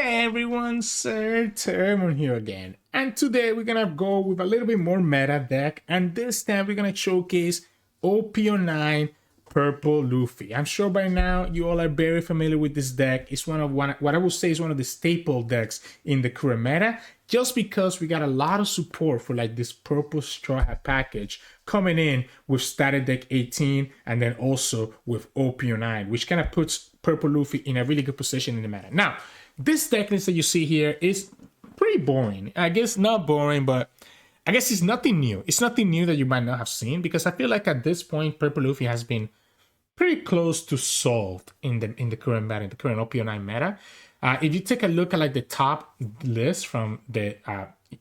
Hey everyone, Sirturmund here again, and today we're gonna go with a little bit more meta deck, and this time we're gonna showcase OP09 Purple Luffy. I'm sure by now you all are very familiar with this deck. It's what I would say is one of the staple decks in the current meta, just because we got a lot of support for like this purple straw hat package coming in with starter deck 18 and then also with OP09, which kind of puts Purple Luffy in a really good position in the meta. Now, this deck list that you see here is pretty boring. I guess not boring, but I guess it's nothing new. It's nothing new that you might not have seen, because I feel like at this point, Purple Luffy has been pretty close to solved in the current meta, in the current OP09 meta. If you take a look at like the top list from the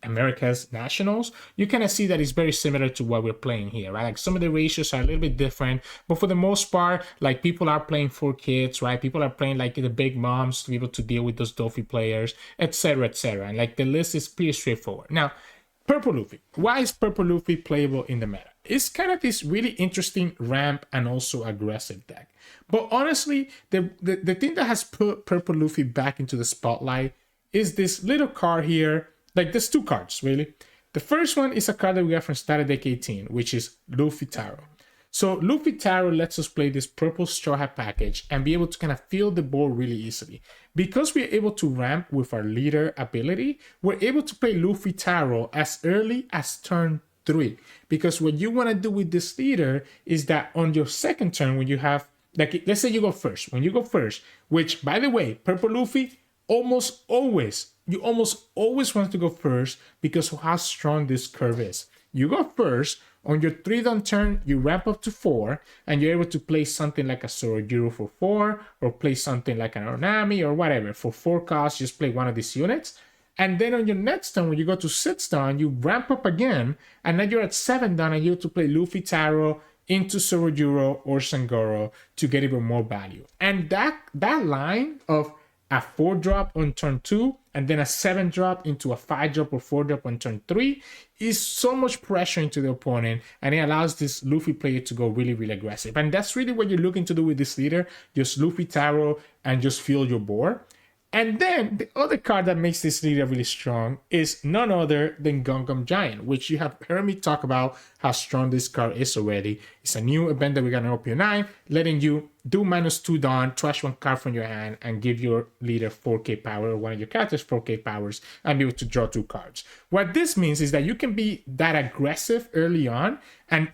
America's Nationals, you kind of see that it's very similar to what we're playing here, right? Like some of the ratios are a little bit different, but for the most part, like people are playing for kids, right? People are playing like the big moms to be able to deal with those Dolphy players, etc., etc. And like the list is pretty straightforward. Now, Purple Luffy. Why is Purple Luffy playable in the meta? It's kind of this really interesting ramp and also aggressive deck. But honestly, the thing that has put Purple Luffy back into the spotlight is this little card here. Like there's two cards, really. The first one is a card that we got from starter deck 18, which is Luffy Taro. So Luffy Taro lets us play this purple straw hat package and be able to kind of fill the board really easily. Because we're able to ramp with our leader ability, we're able to play Luffy Taro as early as turn 3. Because what you want to do with this leader is that on your second turn, when you have, like, let's say you go first. When you go first, which by the way, Purple Luffy almost always want to go first because of how strong this curve is. You go first. On your 3-down turn, you ramp up to 4, and you're able to play something like a Sorojiro for 4, or play something like an Onami or whatever. For 4 costs, just play one of these units. And then on your next turn, when you go to 6-down, you ramp up again, and now you're at 7-down, and you're able to play Luffy Taro into Sorojiro or Sangoro to get even more value. And that line of a 4-drop on turn 2 and then a 7-drop into a 5-drop or 4-drop on turn 3 is so much pressure into the opponent, and it allows this Luffy player to go really, really aggressive. And that's really what you're looking to do with this leader, just Luffy Taro and just fill your board. And then the other card that makes this leader really strong is none other than Gungam Giant, which you have heard me talk about how strong this card is already. It's a new event that we got in OP09, letting you do -2 Dawn, trash 1 card from your hand, and give your leader 4k power, or one of your characters 4k powers, and be able to draw 2 cards. What this means is that you can be that aggressive early on and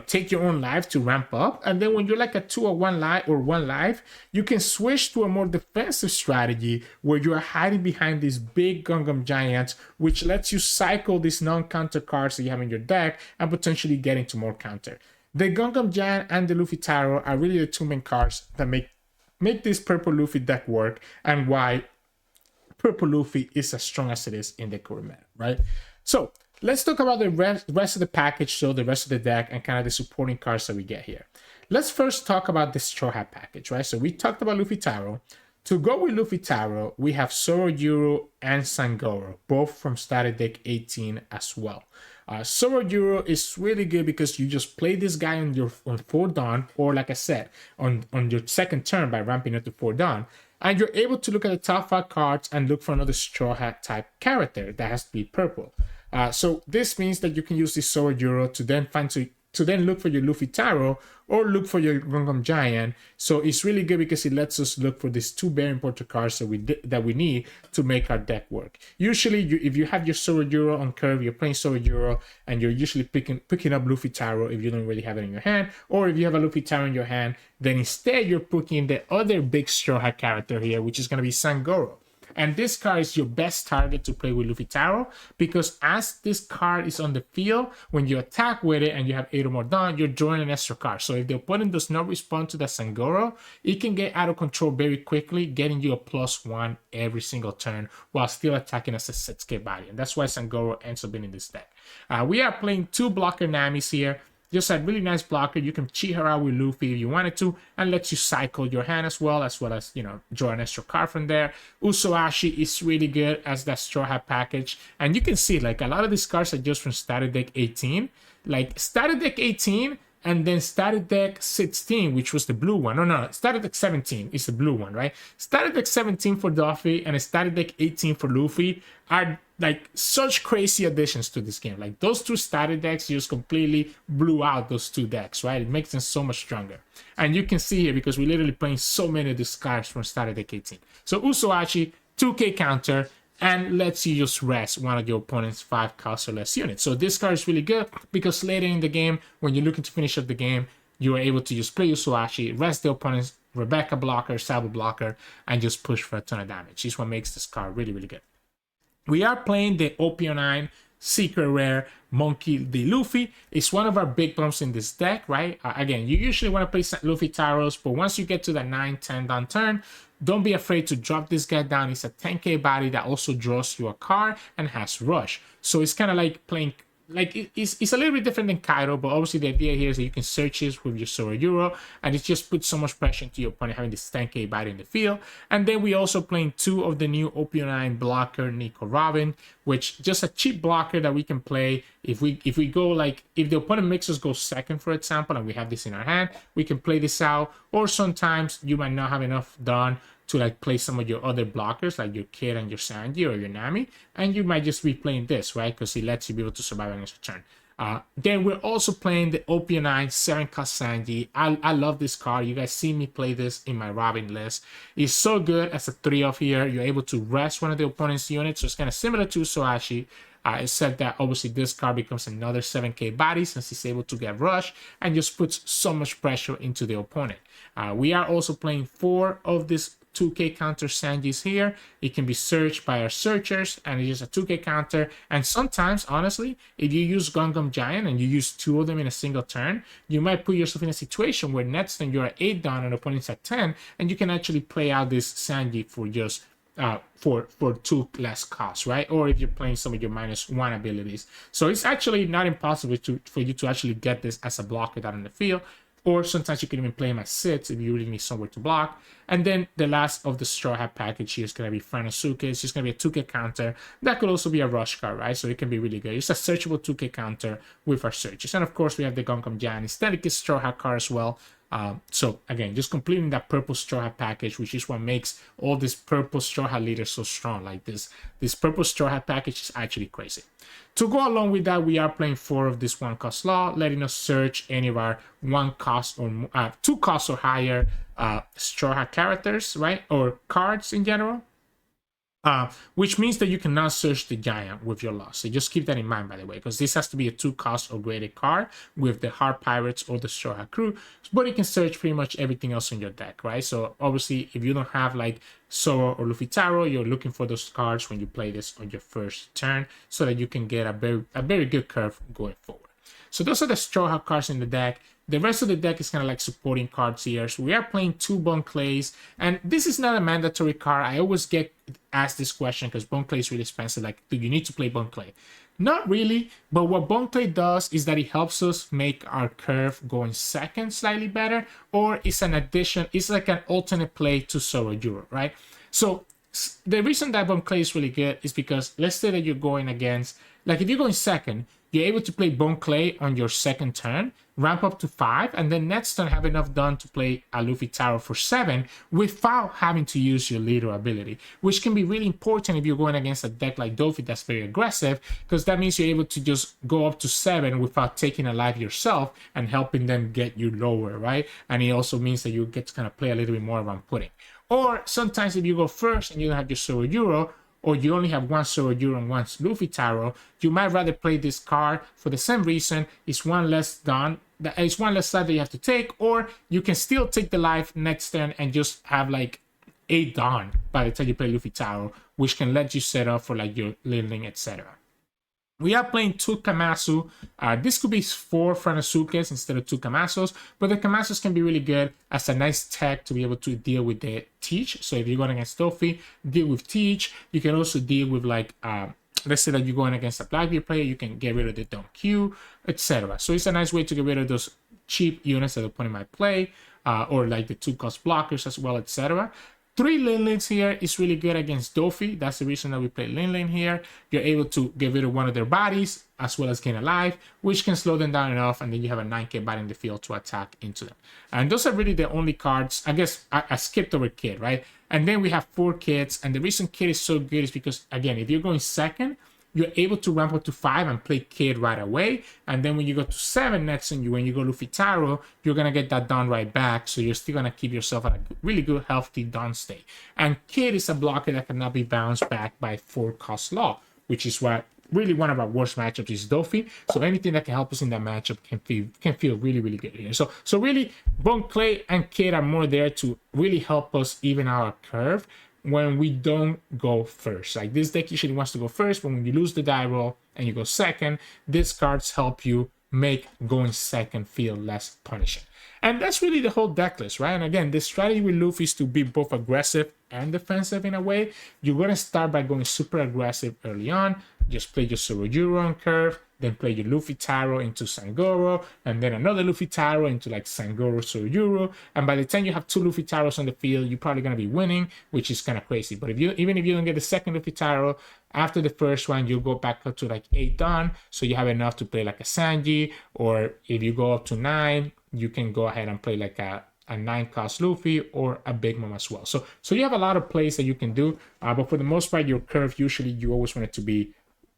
take your own life to ramp up, and then when you're like a 2 or 1 life or 1 life, you can switch to a more defensive strategy where you are hiding behind these big Gungam Giants, which lets you cycle these non-counter cards that you have in your deck and potentially get into more counter. The Gungam Giant and the Luffy Taro are really the 2 main cards that make this Purple Luffy deck work, and why Purple Luffy is as strong as it is in the current meta, right? So let's talk about the rest of the package, so the rest of the deck, and kind of the supporting cards that we get here. Let's first talk about the Straw Hat package, right? So we talked about Luffy Taro. To go with Luffy Taro, we have Sorojiro and Sangoro, both from starter deck 18 as well. Sorojiro is really good because you just play this guy on 4 Dawn, or like I said, on your second turn by ramping up to 4 Dawn. And you're able to look at the top 5 cards and look for another Straw Hat type character that has to be purple. So this means that you can use this Sorojiro to then look for your Luffy Taro or look for your Gungam Giant. So it's really good because it lets us look for these 2 very important cards that we need to make our deck work. Usually, if you have your Sorojiro on curve, you're playing Sorojiro, and you're usually picking up Luffy Taro if you don't really have it in your hand, or if you have a Luffy Taro in your hand, then instead you're picking the other big Straw Hat character here, which is going to be Sangoro. And this card is your best target to play with Luffy Taro, because as this card is on the field, when you attack with it and you have 8 or more done, you're drawing an extra card. So if the opponent does not respond to that Sangoro, it can get out of control very quickly, getting you a +1 every single turn while still attacking as a 6k value. And that's why Sangoro ends up being in this deck. We are playing 2 blocker Namis here. Just a really nice blocker. You can cheat her out with Luffy if you wanted to, and lets you cycle your hand as well as draw an extra card from there. Usoashi is really good as that Straw Hat package, and you can see like a lot of these cards are just from starter deck 18. Like starter deck 18 and then starter deck 16, which was the blue one. No, starter deck 17 is the blue one, right? Starter deck 17 for Luffy and starter deck 18 for Luffy are like such crazy additions to this game. Like those two starter decks just completely blew out those two decks, right? It makes them so much stronger. And you can see here because we're literally playing so many of these cards from starter deck 18. So Usohachi, 2k counter, and lets you just rest one of your opponent's 5 cost or less units. So this card is really good because later in the game, when you're looking to finish up the game, you are able to just play Usohachi, rest the opponent's Rebecca blocker, Sabo blocker, and just push for a ton of damage. This is what makes this card really, really good. We are playing the OP09 Secret Rare Monkey D. Luffy. It's one of our big bumps in this deck, right? Again, you usually want to play Luffy Taros, but once you get to the 9-10 down turn, don't be afraid to drop this guy down. It's a 10k body that also draws you a card and has rush. So it's kind of like playing, like it's a little bit different than Kaido, but obviously the idea here is that you can search this with your Sora Euro, and it just puts so much pressure into your opponent having this 10k body in the field. And then we also playing 2 of the new OP09 blocker, Nico Robin, which just a cheap blocker that we can play if we go like, if the opponent makes us go second, for example, and we have this in our hand, we can play this out. Or sometimes you might not have enough done to like play some of your other blockers like your Kid and your Sanji or your Nami, and you might just be playing this, right? Because it lets you be able to survive on your turn. Then we're also playing the OP09 7-cost Sanji. I love this card. You guys see me play this in my Robin list. It's so good as a 3-off here. You're able to rest one of the opponent's units, so it's kind of similar to Usohachi. Except that obviously this card becomes another 7k body since he's able to get rush and just puts so much pressure into the opponent. We are also playing 4 of this 2k counter Sanjis here. It can be searched by our searchers, and it's just a 2k counter. And sometimes, honestly, if you use Gungam Giant and you use 2 of them in a single turn, you might put yourself in a situation where next turn you're at 8 down and opponent's at 10, and you can actually play out this Sanji for just for 2 less costs, right? Or if you're playing some of your -1 abilities. So it's actually not impossible for you to actually get this as a blocker down in the field. Or sometimes you can even play him as 6 if you really need somewhere to block. And then the last of the Straw Hat package here is going to be Franosuke. It's just going to be a 2k counter. That could also be a rush card, right? So it can be really good. It's a searchable 2k counter with our searches. And of course, we have the Gungam Giant Aesthetic Straw Hat card as well. So again, just completing that purple Straw Hat package, which is what makes all this purple Straw Hat leaders so strong. Like this purple Straw Hat package is actually crazy. To go along with that, we are playing 4 of this 1-cost law, letting us search any of our 1 cost or 2 costs or higher Straw Hat characters, right? Or cards in general. Which means that you cannot search the giant with your loss. So just keep that in mind, by the way, because this has to be a 2-cost or greater card with the Hard Pirates or the Straw Hat crew, but it can search pretty much everything else in your deck, right? So obviously, if you don't have like Zoro or Luffy Taro, you're looking for those cards when you play this on your first turn so that you can get a very good curve going forward. So those are the Straw Hat cards in the deck. The rest of the deck is kind of like supporting cards here. So we are playing 2 Bone Clays, and this is not a mandatory card. I always get asked this question because Bone Clay is really expensive. Like, do you need to play Bone Clay? Not really, but what Bone Clay does is that it helps us make our curve going second slightly better, or it's an addition, it's like an alternate play to Zoro Euro, right? So the reason that Bone Clay is really good is because let's say that you're going against, like if you're going second, you're able to play Bone Clay on your second turn, ramp up to 5, and then next turn have enough done to play a Luffy Taro for 7 without having to use your leader ability, which can be really important if you're going against a deck like Dofi that's very aggressive, because that means you're able to just go up to 7 without taking a life yourself and helping them get you lower, right? And it also means that you get to kind of play a little bit more around putting. Or sometimes if you go first and you don't have your Zoro Euro, or you only have 1 Zoro Euro and 1 Luffy Taro, you might rather play this card for the same reason. It's 1 less done. It's 1 less life that you have to take, or you can still take the life next turn and just have like 8 done by the time you play Luffy Taro, which can let you set up for like your Linlin, etc. We are playing 2 Kamazo. This could be 4 Franosukes instead of 2 Kamazos, but the Kamazos can be really good as a nice tech to be able to deal with the Teach. So if you're going against Dofi, deal with Teach. You can also deal with like, let's say that you're going against a Blackbeard player, you can get rid of the Don Q, etc. So it's a nice way to get rid of those cheap units that the opponent might play, or like the 2-cost blockers as well, etc. 3 Linlins here is really good against Doffy. That's the reason that we play Linlin here. You're able to get rid of one of their bodies as well as gain a life, which can slow them down enough, and then you have a 9k body in the field to attack into them. And those are really the only cards. I guess I skipped over Kid, right? And then we have 4 Kids, and the reason Kid is so good is because, again, if you're going second, you're able to ramp up to 5 and play Kid right away. And then when you go to 7 next and when you go Luffy Taro, you're going to get that Dawn right back. So you're still going to keep yourself at a really good, healthy Dawn state. And Kid is a blocker that cannot be bounced back by 4 cost law, which is what really one of our worst matchups is Doffy. So anything that can help us in that matchup can feel really, really good here. So really, Bone Clay and Kid are more there to really help us even our curve when we don't go first. Like, this deck usually wants to go first, but when you lose the die roll and you go second, these cards help you make going second feel less punishing. And that's really the whole deck list, right? And again, the strategy with Luffy is to be both aggressive and defensive in a way. You're going to start by going super aggressive early on. Just play your Sorojuro on curve, then play your Luffy Taro into Sangoro, and then another Luffy Taro into like Sangoro Sorojuro. And by the time you have 2 Luffy Taros on the field, you're probably going to be winning, which is kind of crazy. But even if you don't get the second Luffy Taro, after the first one, you'll go back up to like 8 Dawn, so you have enough to play like a Sanji. Or if you go up to 9, you can go ahead and play like a 9 cost Luffy or a Big Mom as well. So you have a lot of plays that you can do, but for the most part, your curve, usually you always want it to be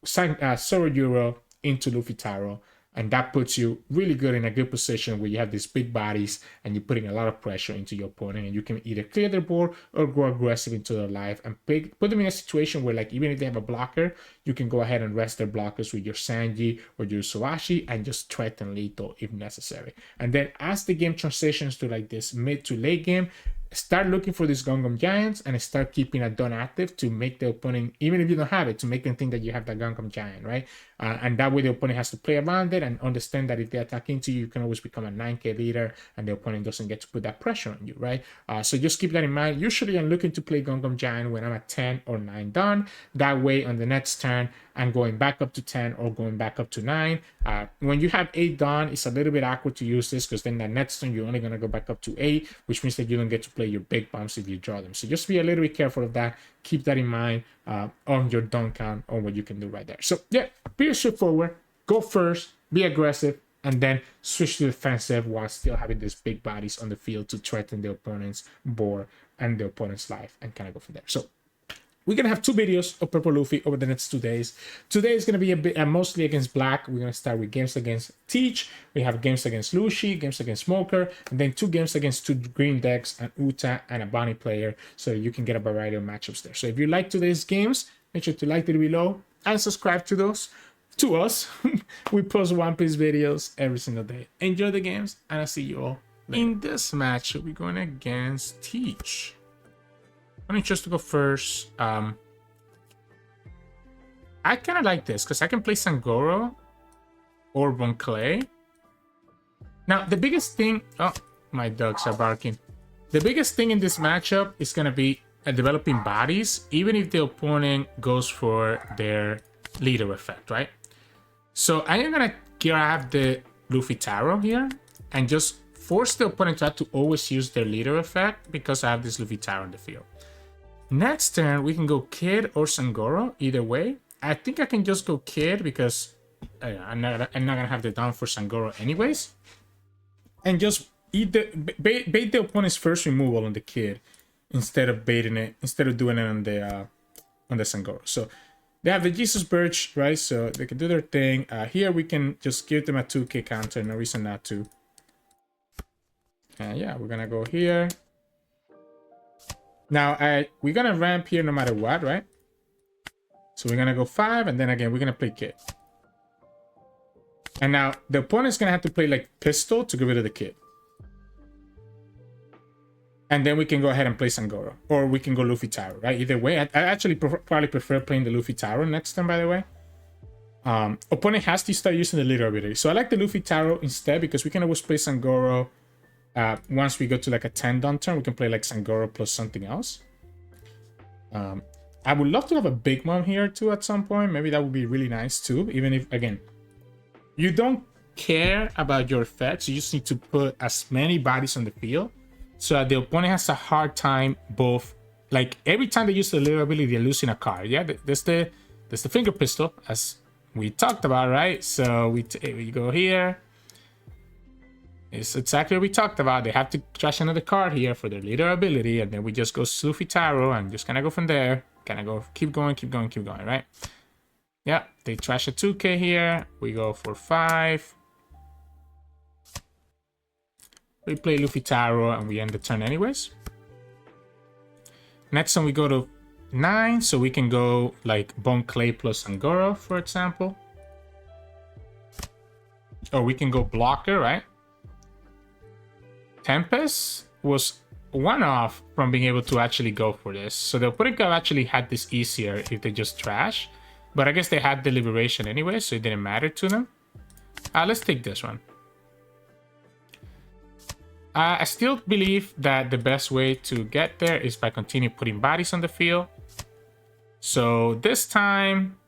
Sorojuro into Luffy Taro, and that puts you really good in a good position where you have these big bodies and you're putting a lot of pressure into your opponent, and you can either clear their board or go aggressive into their life and put them in a situation where, like, even if they have a blocker, you can go ahead and rest their blockers with your Sanji or your Soashi and just threaten lethal if necessary. And then as the game transitions to like this mid to late game, start looking for these Gungam Giants and start keeping a Dawn active to make the opponent, even if you don't have it, to make them think that you have that Gungam Giant, right? And that way the opponent has to play around it and understand that if they attack into you, you can always become a 9k leader and the opponent doesn't get to put that pressure on you, right? So just keep that in mind. Usually I'm looking to play Gungam Giant when I'm at 10 or 9 Dawn. That way on the next turn, I'm going back up to 10 or going back up to 9. When you have 8 Dawn, it's a little bit awkward to use this because then the next turn you're only going to go back up to 8, which means that you don't get to play your big bombs if you draw them. So just be a little bit careful of that. Keep that in mind on your Dawn count on what you can do right there. So yeah, be straightforward. Go first, be aggressive, and then switch to defensive while still having these big bodies on the field to threaten the opponent's board and the opponent's life and kind of go from there. So we're going to have 2 videos of Purple Luffy over the next 2 days. Today is going to be a bit mostly against Black. We're going to start with games against Teach. We have games against Lucci, games against Smoker, and then 2 games against 2 green decks, an Uta and a Bonney player, so you can get a variety of matchups there. So if you like today's games, make sure to like it below and subscribe to us. We post One Piece videos every single day. Enjoy the games, and I'll see you all later. In this match, we're going against Teach. I'm going to choose to go first. I kind of like this because I can play Sangoro or Bon Clay. Now, the biggest thing... Oh, my dogs are barking. The biggest thing in this matchup is going to be developing bodies, even if the opponent goes for their leader effect, right? So I am going to grab the Luffy Taro here and just force the opponent to have to always use their leader effect because I have this Luffy Taro in the field. Next turn, we can go Kid or Sangoro, either way. I think I can just go Kid because I'm not gonna have the down for Sangoro anyways. And just bait the opponent's first removal on the Kid instead of doing it on the Sangoro. So they have the Jesus Birch, right? So they can do their thing. Here we can just give them a 2k counter, no reason not to. Yeah, we're gonna go here. Now, we're going to ramp here no matter what, right? So we're going to go 5, and then again, we're going to play Kid. And now, the opponent's going to have to play, like, Pistol to get rid of the Kid. And then we can go ahead and play Sangoro. Or we can go Luffy Taro, right? Either way, I actually probably prefer playing the Luffy Taro next time, by the way. Opponent has to start using the leader ability. So I like the Luffy Taro instead because we can always play Sangoro. Once we go to like a 10 Dawn turn, we can play like Sangoro plus something else. I would love to have a Big Mom here too at some point. Maybe that would be really nice too. Even if, again, you don't care about your effects, you just need to put as many bodies on the field so that the opponent has a hard time both like every time they use the little ability, they're losing a card. Yeah, that's the finger pistol, as we talked about, right? So we go here. It's exactly what we talked about. They have to trash another card here for their leader ability, and then we just go Luffy Taro and just kind of go from there. Kind of go, keep going, right? Yeah, they trash a 2K here. We go for 5. We play Luffy Taro and we end the turn anyways. Next one we go to 9, so we can go like Bone Clay plus Angoro, for example. Or we can go Blocker, right? Tempest was one off from being able to actually go for this. So the opponent could have actually had this easier if they just trash. But I guess they had the Liberation anyway, so it didn't matter to them. Let's take this one. I still believe that the best way to get there is by continuing putting bodies on the field. So this time,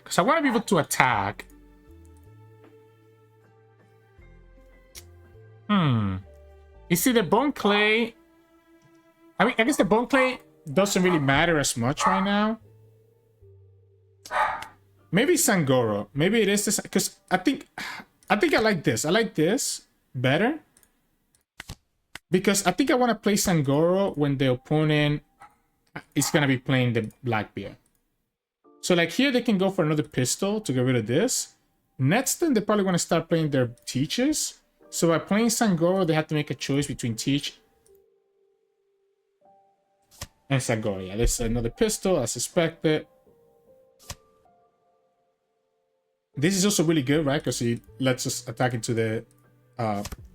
because I want to be able to attack. You see, the Bone Clay, I mean, I guess the Bone Clay doesn't really matter as much right now. Maybe Sangoro. Maybe it is this, because I think I like this. I like this better. Because I think I want to play Sangoro when the opponent is going to be playing the Blackbeard. So like here, they can go for another pistol to get rid of this. Next turn, they probably want to start playing their Teaches. So by playing Sangoro, they have to make a choice between Teach and Sangoro. Yeah, this is another pistol, as suspected. This is also really good, right? Because he lets us attack into the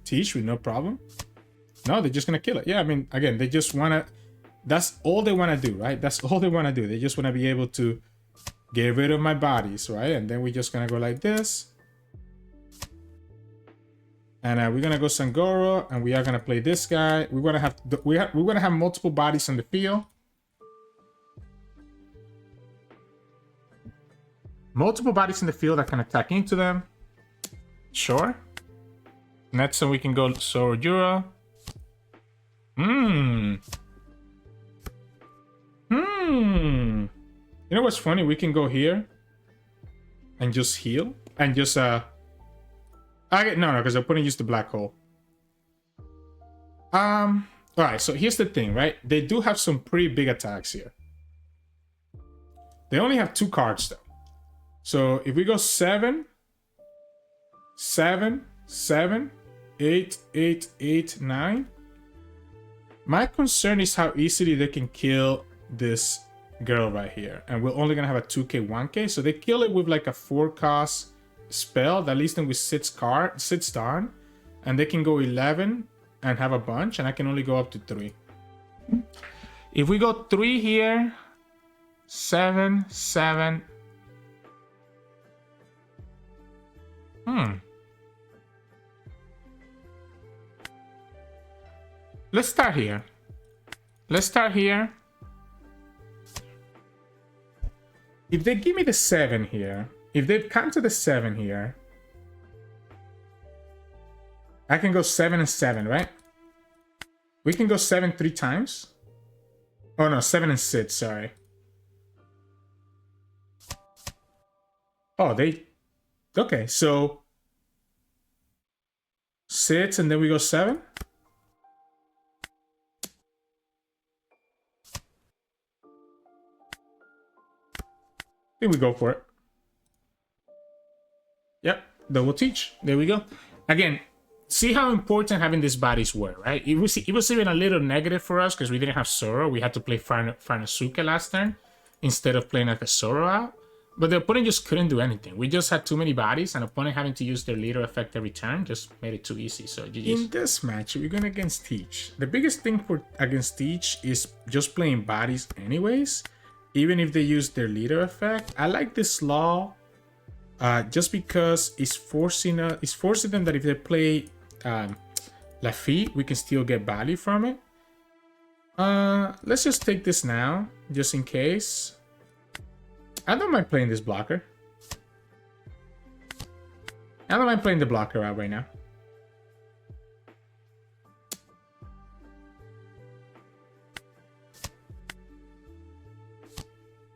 Teach with no problem. No, they're just going to kill it. Yeah, I mean, again, they just want to... That's all they want to do, right? That's all they want to do. They just want to be able to get rid of my bodies, right? And then we're just going to go like this. And we're gonna go Sangoro, and we are gonna play this guy. We're gonna have multiple bodies on the field. Multiple bodies in the field that can attack into them. Sure. Next one we can go Sorojuro. You know what's funny? We can go here and just heal and just no, because the opponent used the black hole. All right, so here's the thing, right? They do have some pretty big attacks here. They only have 2 cards though. So if we go 7, 7, 7, 8, 8, 8, 9. My concern is how easily they can kill this girl right here. And we're only gonna have a 2k, 1k. So they kill it with like a 4-cost spell that leaves them with 6 darn, and they can go 11 and have a bunch, and I can only go up to 3. If we go 3 here, 7, 7. Let's start here. If they give me the 7 here, if they come to the 7 here, I can go 7 and 7, right? We can go 7 3 times. Oh no, 7 and 6, sorry. Oh, okay, so 6 and then we go 7. I think we go for it. Yep, double teach. There we go. Again, see how important having these bodies were, right? It was even a little negative for us because we didn't have Zoro. We had to play Franosuke last turn instead of playing like a Zoro out. But the opponent just couldn't do anything. We just had too many bodies, and opponent having to use their leader effect every turn just made it too easy. So GG's. In this match, we're going against Teach. The biggest thing against Teach is just playing bodies anyways, even if they use their leader effect. I like this law just because it's forcing them that if they play Lafitte, we can still get value from it. Let's just take this now, just in case. I don't mind playing this blocker. I don't mind playing the blocker out right now.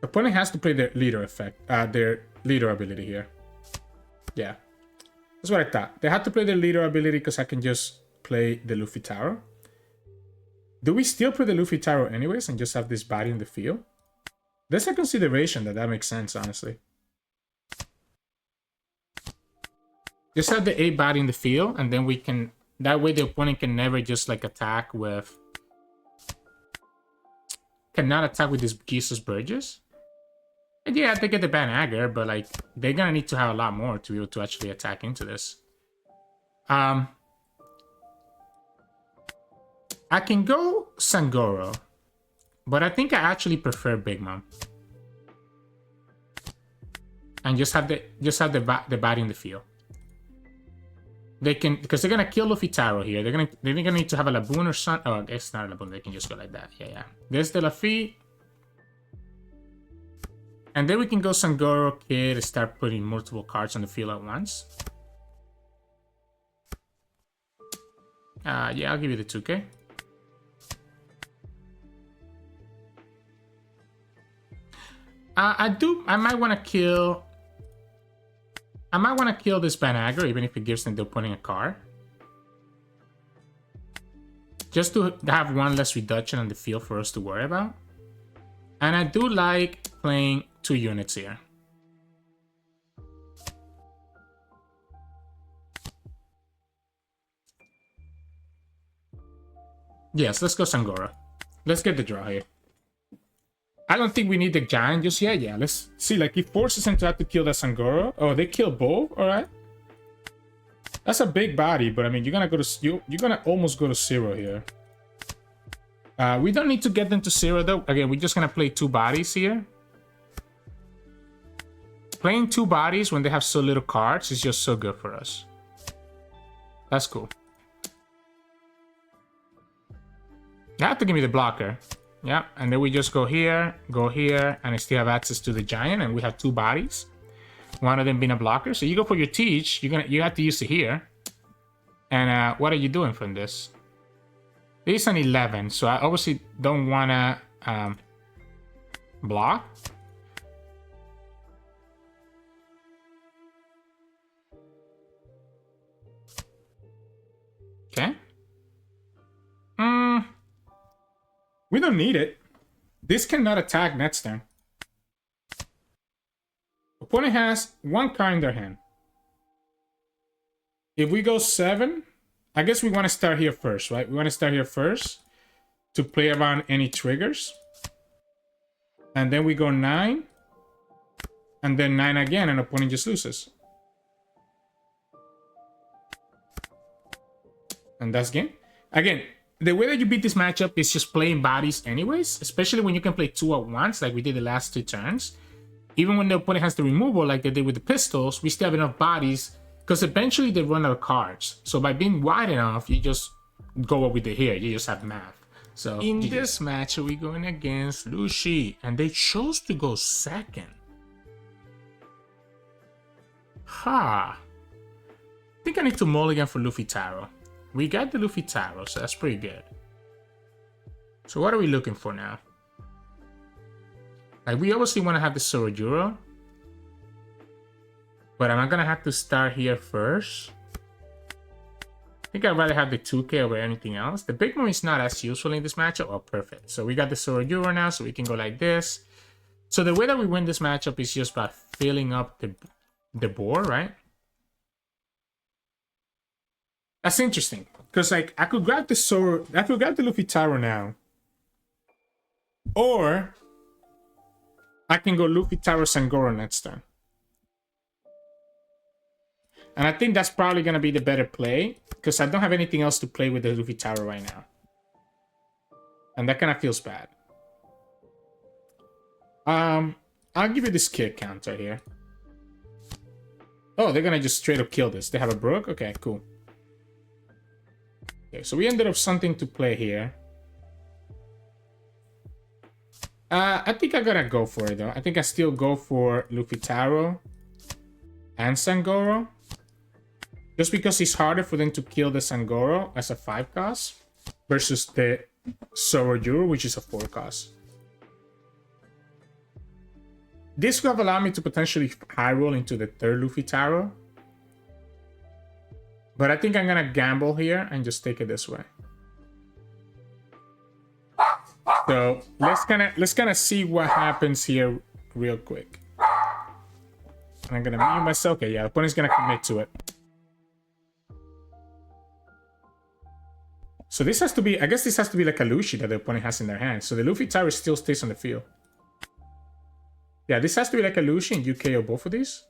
The opponent has to play their leader effect, their leader ability here. Yeah, that's what I thought. They had to play their leader ability because I can just play the Luffy Taro. Do we still play the Luffy Taro anyways and just have this body in the field? There's a consideration that makes sense, honestly. Just have the 8 body in the field, and then we can... That way the opponent can never just, like, attack with... Cannot attack with this Jesus Burgess. And yeah, they get the Banagher, but, like, they're gonna need to have a lot more to be able to actually attack into this. I can go Sangoro, but I think I actually prefer Big Mom. And just have the body in the field. They can, because they're gonna kill Luffy Taro here. They're gonna need to have a Laboon or something. Oh, I guess not a Laboon. They can just go like that. Yeah. There's the Luffy. And then we can go Sangoro, Kid, start putting multiple cards on the field at once. Yeah, I'll give you the 2K. I might want to kill... I might want to kill this Banagher, even if it gives them the opponent a card. Just to have one less reduction on the field for us to worry about. And I do like playing 2 units here. Yes, let's go Sangoro. Let's get the draw here. I don't think we need the giant just yet. Yeah, let's see. Like, he forces him to have to kill that Sangoro. Oh, they kill both. All right. That's a big body, but I mean, you're gonna go to you're gonna almost go to 0 here. We don't need to get them to 0 though. Again, we're just gonna play 2 bodies here. Playing 2 bodies when they have so little cards is just so good for us. That's cool. You have to give me the blocker. Yeah, and then we just go here, and I still have access to the giant, and we have 2 bodies. One of them being a blocker. So you go for your teach, you have to use it here. And what are you doing from this? This is an 11, so I obviously don't wanna block. Okay. We don't need it. This cannot attack next turn. Opponent has 1 card in their hand. If we go 7, I guess we want to start here first, right? We want to start here first to play around any triggers. And then we go 9. And then 9 again, and opponent just loses. And that's game. Again, the way that you beat this matchup is just playing bodies anyways, especially when you can play 2 at once, like we did the last 2 turns. Even when the opponent has the removal, like they did with the pistols, we still have enough bodies, because eventually they run out of cards. So by being wide enough, you just go what we did here. You just have math. So in this match, we're going against Lucci, and they chose to go second. I think I need to mulligan for Luffy Taro. We got the Luffy Taro, so that's pretty good. So what are we looking for now? Like, we obviously want to have the Sorojuro. But am I going to have to start here first? I think I'd rather have the 2K over anything else. The Big Mom is not as useful in this matchup. Oh, perfect. So we got the Sorojuro now, so we can go like this. So the way that we win this matchup is just by filling up the board, right? That's interesting, because like I could grab the Luffy Taro now, or I can go Luffy Taro Sangoro next turn, and I think that's probably gonna be the better play because I don't have anything else to play with the Luffy Taro right now, and that kind of feels bad. I'll give you this kick counter here. Oh, they're gonna just straight up kill this. They have a Brook. Okay, cool. Okay, so we ended up something to play here. I think I gotta go for it though. I think I still go for Luffy Taro and Sangoro. Just because it's harder for them to kill the Sangoro as a 5 cost versus the Sorojuro, which is a 4 cost. This would have allowed me to potentially high roll into the third Luffy Taro. But I think I'm gonna gamble here and just take it this way. So let's kind of see what happens here real quick. And I'm gonna mute myself. Okay, yeah, the opponent's gonna commit to it. So this has to be, I guess this has to be like a Lucci that the opponent has in their hand. So the Luffy Tower still stays on the field. Yeah, this has to be like a Lucci and UKO both of these.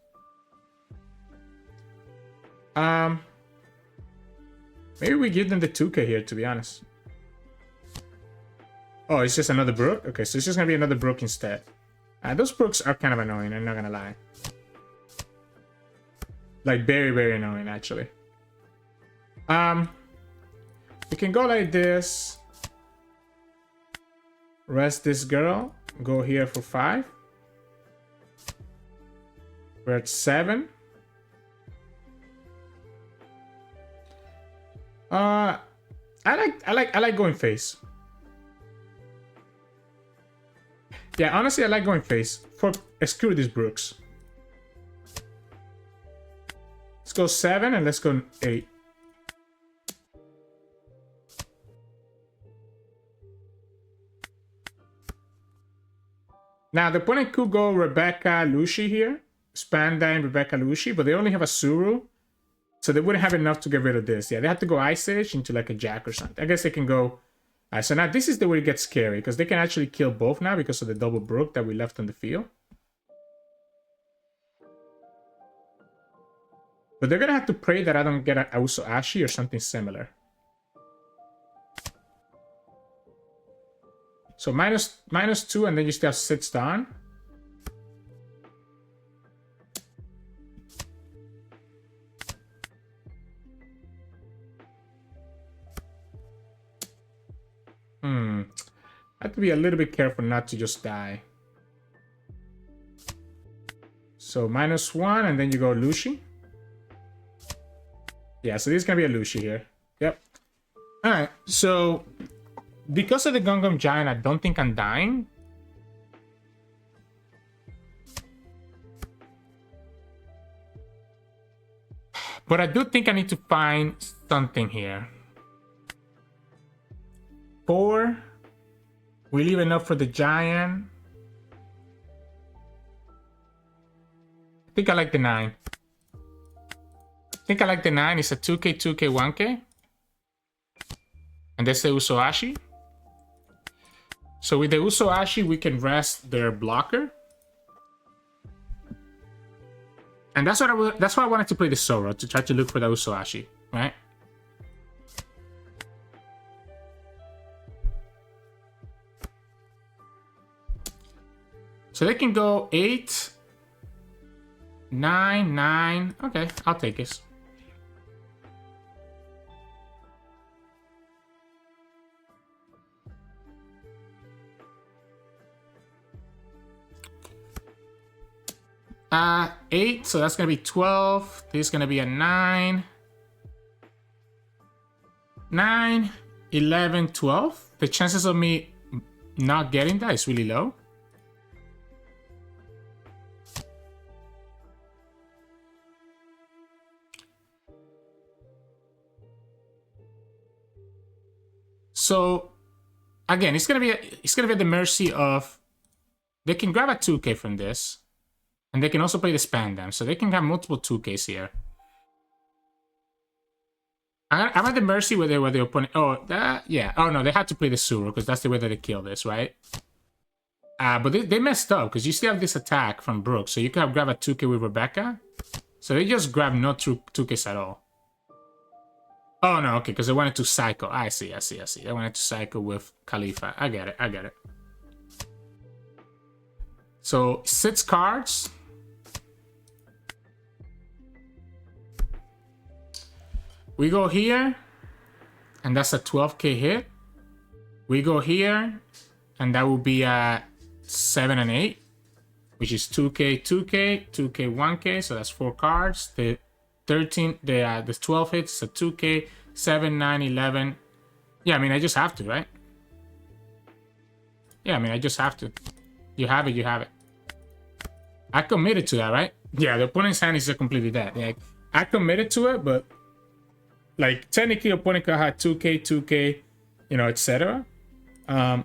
Maybe we give them the 2K here, to be honest. Oh, it's just another Brook? Okay, so it's just gonna be another Brook instead. Those Brooks are kind of annoying, I'm not gonna lie. Like, very, very annoying, actually. We can go like this. Rest this girl. Go here for 5. We're at 7. I like going face. Yeah, honestly, I like going face. Screw these Brooks. Let's go 7 and let's go 8. Now, the opponent could go Rebecca Lucci here. Spanda and Rebecca Lucci, but they only have a Suru. So they wouldn't have enough to get rid of this. Yeah, they have to go Ice Age into like a Jack or something. I guess they can go... so now this is the way it gets scary, because they can actually kill both now because of the double Brook that we left on the field. But they're going to have to pray that I don't get an Auso Ashi or something similar. So minus 2, and then you still have sits down. I have to be a little bit careful not to just die. So minus 1, and then you go Lucci. Yeah, so this is gonna be a Lucci here. Yep. Alright, so because of the Gungam Giant, I don't think I'm dying. But I do think I need to find something here. 4. We leave enough for the Giant. I think I like the 9. I think I like the 9. It's a 2K, 2K, 1K. And that's the Usoashi. So with the Usoashi, we can rest their blocker. And that's why I wanted to play the Zoro, to try to look for the Usoashi, right? So they can go 8, 9, 9. Okay, I'll take this. Uh, 8, so that's gonna be 12. This is gonna be a 9. 9, 11, 12. The chances of me not getting that is really low. So again, it's gonna be at the mercy of, they can grab a 2K from this, and they can also play the Spandam, so they can have multiple 2Ks here. I'm at the mercy where the opponent. Oh, yeah. Oh no, they had to play the Suru because that's the way that they kill this, right? But they messed up because you still have this attack from Brook, so you could have grabbed a 2K with Rebecca. So they just grabbed no 2Ks at all. Oh no, okay, because they wanted to cycle. I see. They wanted to cycle with Khalifa. I get it. So 6 cards. We go here, and that's a 12K hit. We go here, and that will be a 7 and 8, which is 2K, 2K, 2K, 1K. So that's 4 cards. The 12 hits, a 2K, 7, 9, 11. Yeah, I mean, I just have to, right? Yeah, I mean, I just have to. You have it. I committed to that, right? Yeah, the opponent's hand is just completely dead. Like, I committed to it, but like technically, opponent could have 2k, 2k, you know, etc. I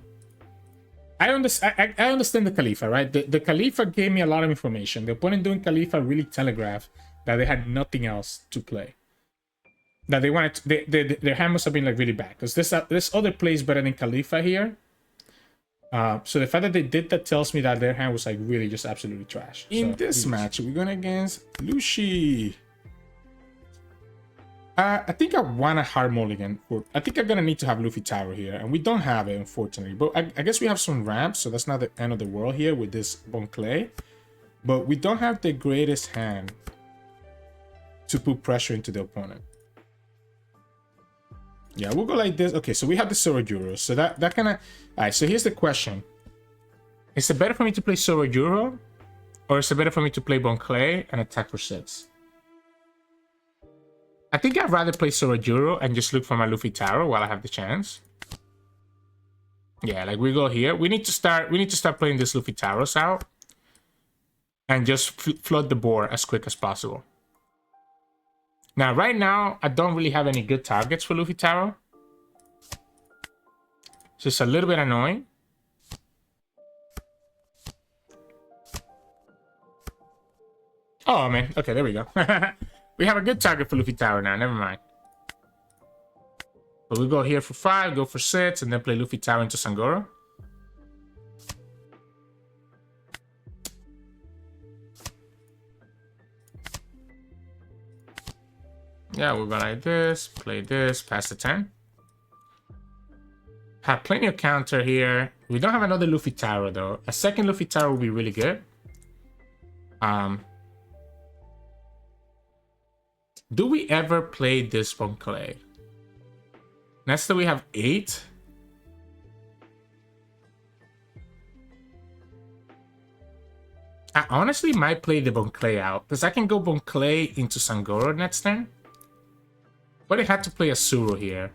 understand the Khalifa, right? The Khalifa gave me a lot of information. The opponent doing Khalifa really telegraphed that they had nothing else to play. That they wanted to, their hand must have been like really bad because this other play is better than Khalifa here. So the fact that they did that tells me that their hand was like really just absolutely trash. In this match, we're going against Lucci. I think I want a hard mulligan. I think I'm gonna need to have Luffy Tower here, and we don't have it, unfortunately. But I guess we have some ramps, so that's not the end of the world here with this Bon Clay. But we don't have the greatest hand to put pressure into the opponent. Yeah, we'll go like this. Okay, so we have the Sorojuro. So that kind of... Alright, so here's the question. Is it better for me to play Sorojuro? Or is it better for me to play Bon Clay and attack for 6? I think I'd rather play Sorojuro and just look for my Luffy Tower while I have the chance. Yeah, like we go here. We need to start playing this Luffy Towers out. And just flood the board as quick as possible. Now, right now, I don't really have any good targets for Luffy Tower. So it's a little bit annoying. Oh, man. Okay, there we go. We have a good target for Luffy Tower now. Never mind. But we go here for 5, go for 6, and then play Luffy Tower into Sangoro. Yeah, we'll go like this, play this, pass the 10. Have plenty of counter here. We don't have another Luffy Tower, though. A second Luffy Tower would be really good. Do we ever play this Bon Clay? Next we have 8. I honestly might play the Bon Clay out, because I can go Bon Clay into Sangoro next turn. But I had to play a Suru here.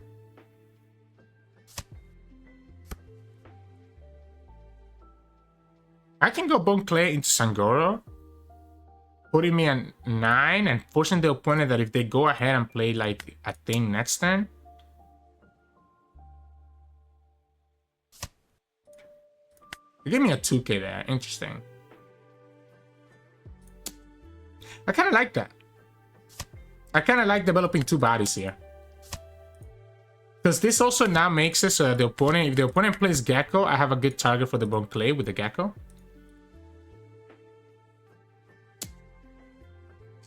I can go Bon Clay into Sangoro, putting me at 9 and forcing the opponent that if they go ahead and play like a thing next turn. They give me a 2k there. Interesting. I kind of like that. I kind of like developing 2 bodies here. Because this also now makes it so that the opponent, if the opponent plays Gecko, I have a good target for the Bon Clay with the Gecko.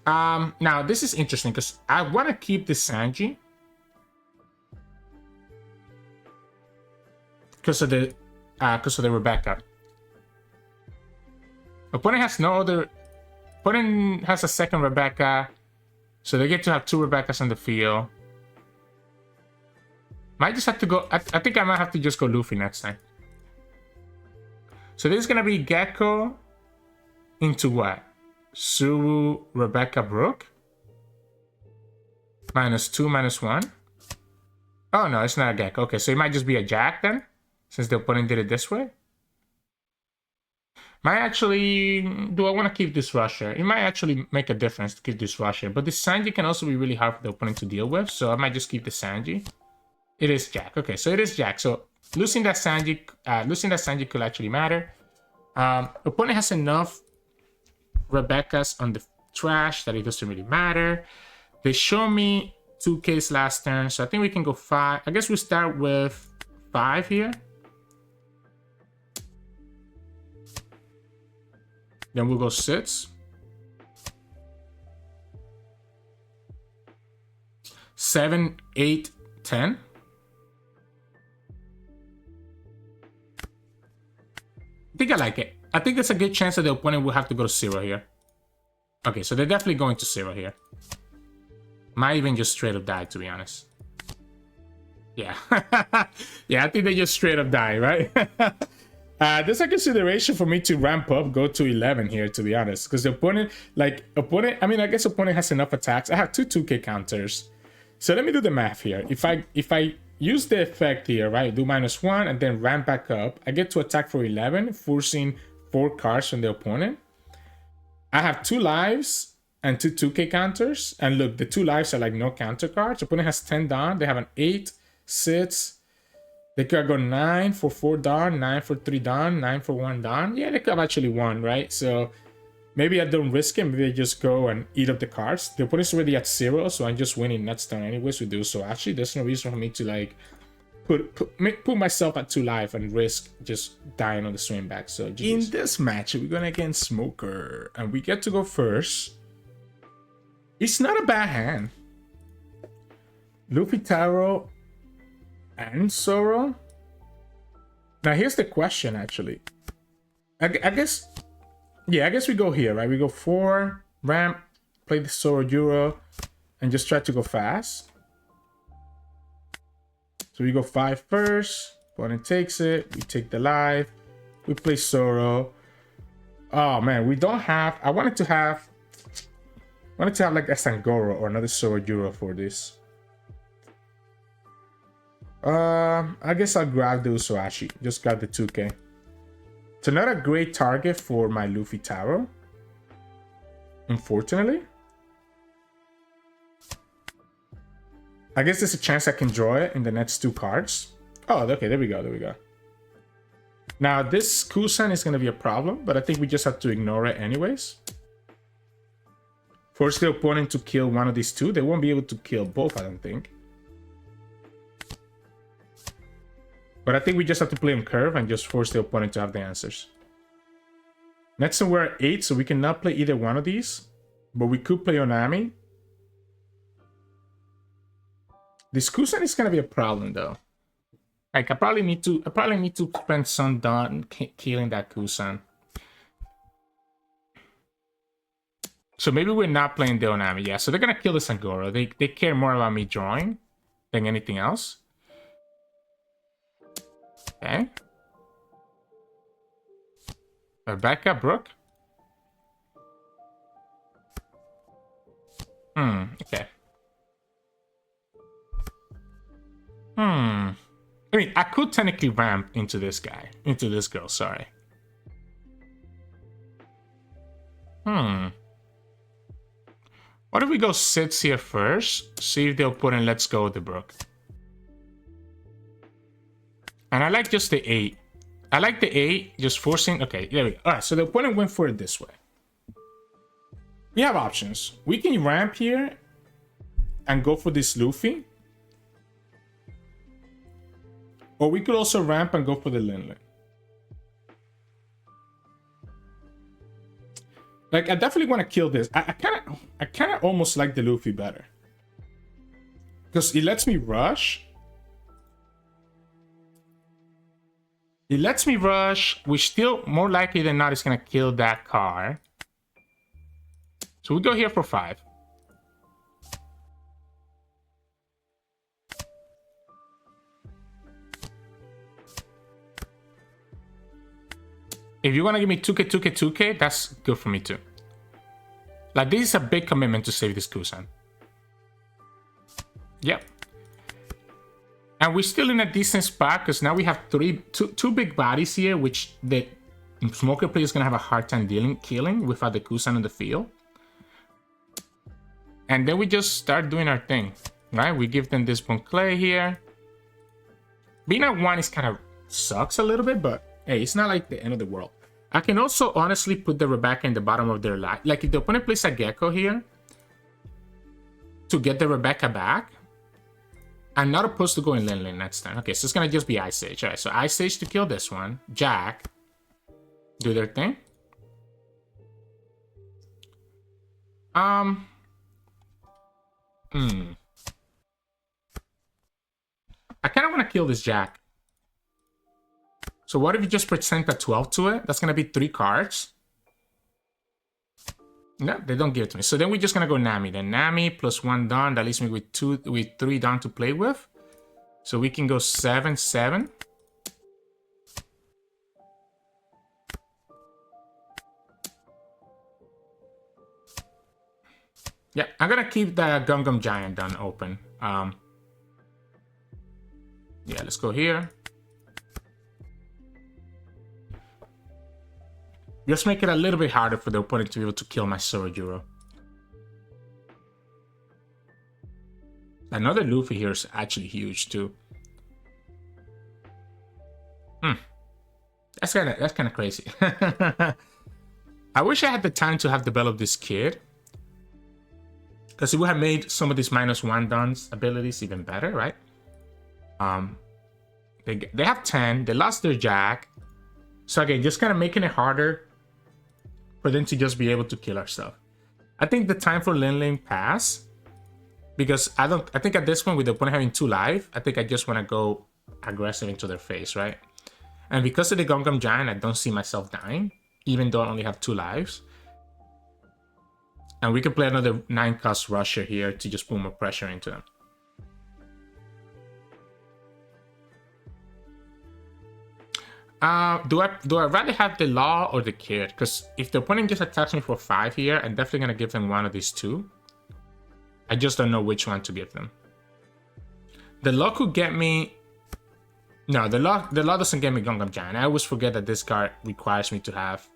Now this is interesting because I want to keep the Sanji. Because of the Rebecca. Opponent has no other... Opponent has a second Rebecca. So they get to have 2 Rebeccas on the field. Might just have to go... I think I might have to just go Luffy next time. So this is going to be Gecko into what? Suru, Rebecca, Brook? -2, -1. Oh, no, it's not a Gecko. Okay, so it might just be a Jack then, since the opponent did it this way. Might actually... Do I want to keep this Rusher? It might actually make a difference to keep this Rusher, but this Sanji can also be really hard for the opponent to deal with, so I might just keep the Sanji. It is Jack. Okay, so it is Jack. So losing that Sanji could actually matter. Opponent has enough Rebeccas on the trash that it doesn't really matter. They show me 2Ks last turn, so I think we can go 5. I guess we start with 5 here. Then we'll go 6. 7, 8, 10. I think I like it. I think there's a good chance that the opponent will have to go to 0 here. Okay, so they're definitely going to 0 here. Might even just straight up die, to be honest. Yeah. Yeah, I think they just straight up die, right? There's a consideration for me to ramp up, go to 11 here, to be honest. Because the opponent, I mean, I guess opponent has enough attacks. I have 2 2k counters. So let me do the math here. If I use the effect here, right, do -1 and then ramp back up, I get to attack for 11, forcing 4 cards from the opponent. I have 2 lives and 2 2K counters. And look, the 2 lives are like no counter cards. Opponent has 10 down. They have an 8, 6. They could go 9 for 4 down, 9 for 3 down, 9 for 1 down. Yeah, they could have actually won, right? So maybe I don't risk it. Maybe I just go and eat up the cards. The opponent's already at 0, so I'm just winning next turn anyways we do. So actually, there's no reason for me to like put myself at 2 life and risk just dying on the swing back. So in this match, we're going against Smoker, and we get to go first. It's not a bad hand. Luffy Taro and Zoro. Now here's the question, actually. I guess, yeah, I guess we go here, right? We go 4 ramp, play the Zoro Euro, and just try to go fast. So we go 5 first. Opponent takes it. We take the live. We play Zoro. Oh man, we don't have. I wanted to have like a Sangoro or another Zoro Euro for this. I guess I'll grab the Usoashi. Just grab the 2K. It's not a great target for my Luffy Taro, unfortunately. I guess there's a chance I can draw it in the next 2 cards. Oh, okay, there we go, there we go. Now, this Kusan is going to be a problem, but I think we just have to ignore it anyways. Force the opponent to kill one of these 2. They won't be able to kill both, I don't think. But I think we just have to play on curve and just force the opponent to have the answers. Next turn we're at 8, so we cannot play either one of these. But we could play Onami. This Kusan is gonna be a problem though. Like I probably need to spend some done killing that Kusan. So maybe we're not playing the Onami. Yeah, so they're gonna kill the Sangoro. They care more about me drawing than anything else. Okay. Rebecca Brook. Okay. I mean, I could technically ramp into this guy. Into this girl, sorry. What if we go sits here first? See if the opponent lets go of the Brook. And I like just the 8. I like the 8, just forcing... Okay, there we go. Alright, so the opponent went for it this way. We have options. We can ramp here and go for this Luffy. Or we could also ramp and go for the Linlin. Like, I definitely want to kill this. I kind of almost like the Luffy better. Because it lets me rush... It lets me rush, which still more likely than not is going to kill that card. So we go here for 5. If you want to give me 2K, 2K, 2K, that's good for me too. Like, this is a big commitment to save this Kusan. Yep. And we're still in a decent spot because now we have two big bodies here, which the Smoker player is going to have a hard time killing without the Kusan on the field. And then we just start doing our thing, right? We give them this Bon Clay here. Being at 1 is kind of sucks a little bit, but hey, it's not like the end of the world. I can also honestly put the Rebecca in the bottom of their line. Like if the opponent plays a Gecko here to get the Rebecca back, I'm not opposed to going Linlin next time. Okay, so it's gonna just be Ice Age. Alright, so Ice Age to kill this one. Jack. Do their thing. I kinda wanna kill this Jack. So what if you just present a 12 to it? That's gonna be 3 cards. No, they don't give it to me. So then we're just gonna go Nami. Then Nami plus 1 Dawn. That leaves me with 3 Dawn to play with. So we can go 7, 7. Yeah, I'm gonna keep the Gum Giant Dawn open. Yeah, let's go here. Just make it a little bit harder for the opponent to be able to kill my Sirturmund. Another Luffy here is actually huge too. That's kind of crazy. I wish I had the time to have developed this kid, because it would have made some of these -1 duns abilities even better, right? They have 10. They lost their Jack, so again, just kind of making it harder for them to just be able to kill our stuff. I think the time for Linlin passed, because I think at this point, with the opponent having 2 life, I think I just want to go aggressive into their face, right? And because of the Gum Gum Giant, I don't see myself dying, even though I only have 2 lives. And we can play another 9-cost Rusher here to just put more pressure into them. Do I rather have the Law or the Kid? Because if the opponent just attacks me for 5 here, I'm definitely going to give them one of these 2. I just don't know which one to give them. The Law could get me... No, the law doesn't get me Gum Gum Giant. I always forget that this card requires me to have...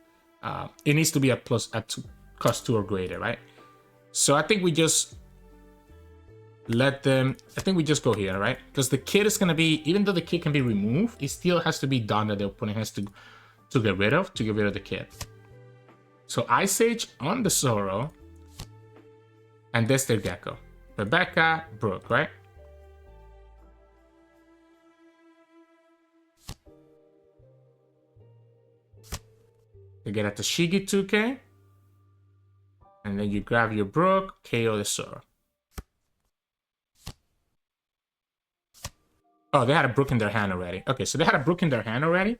it needs to be a cost 2 or greater, right? So I think we just let them... I think we just go here, right? Because the Kid is going to be... Even though the Kid can be removed, it still has to be done that the opponent has to get rid of the Kid. So Ice Age on the Zoro. And that's their Gecko. Rebecca, Brooke, right? You get at the Shigi 2K. And then you grab your Brooke, KO the Zoro. Oh, they had a Brooke in their hand already. Okay, so they had a Brooke in their hand already.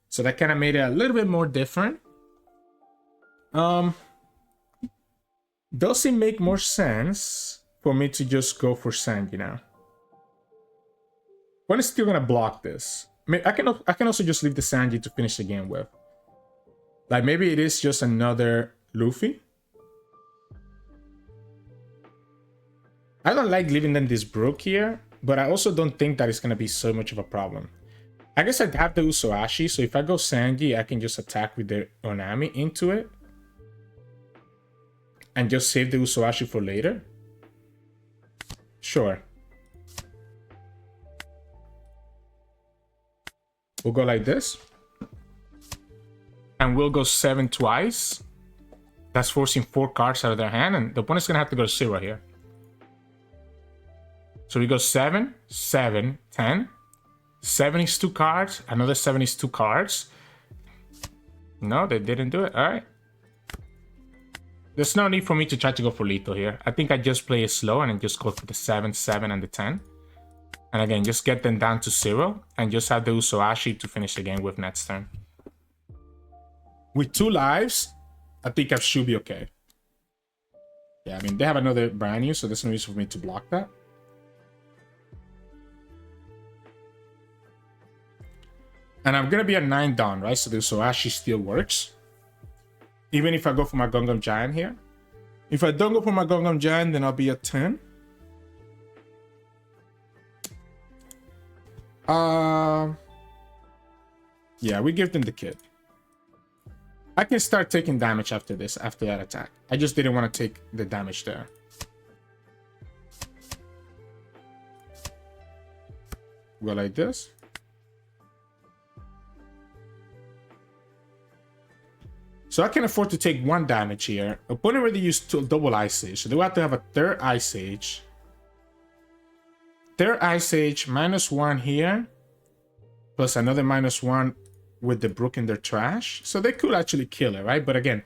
So that kind of made it a little bit more different. Does it make more sense for me to just go for Sanji now? When is still gonna block this? I mean, I can also just leave the Sanji to finish the game with. Like, maybe it is just another Luffy. I don't like leaving them this Brook here, but I also don't think that it's gonna be so much of a problem. I guess I'd have the Usoashi, so if I go Sanji, I can just attack with the Onami into it. And just save the Usoashi for later? Sure. We'll go like this. And we'll go 7 twice. That's forcing 4 cards out of their hand, and the opponent's gonna have to go to 0 here. So we go 7, 7, 10. 7 is 2 cards. Another 7 is 2 cards. No, they didn't do it. All right. There's no need for me to try to go for lethal here. I think I just play it slow and then just go for the 7, 7, and the 10. And again, just get them down to 0 and just have the Usoashi to finish the game with next turn. With 2 lives, I think I should be okay. Yeah, I mean, they have another brand new, so there's no reason for me to block that. And I'm gonna be at 9 down, right? So the Usoashi still works. Even if I go for my Gum Gum Giant here. If I don't go for my Gum Gum Giant, then I'll be at 10. Yeah, we give them the Kid. I can start taking damage after this, after that attack. I just didn't want to take the damage there. Go like this. So I can afford to take 1 damage here. Opponent already used double Ice Age, so they will have to have a 3rd Ice Age. 3rd Ice Age, -1 here. Plus another -1 with the Brook in their trash. So they could actually kill it, right? But again,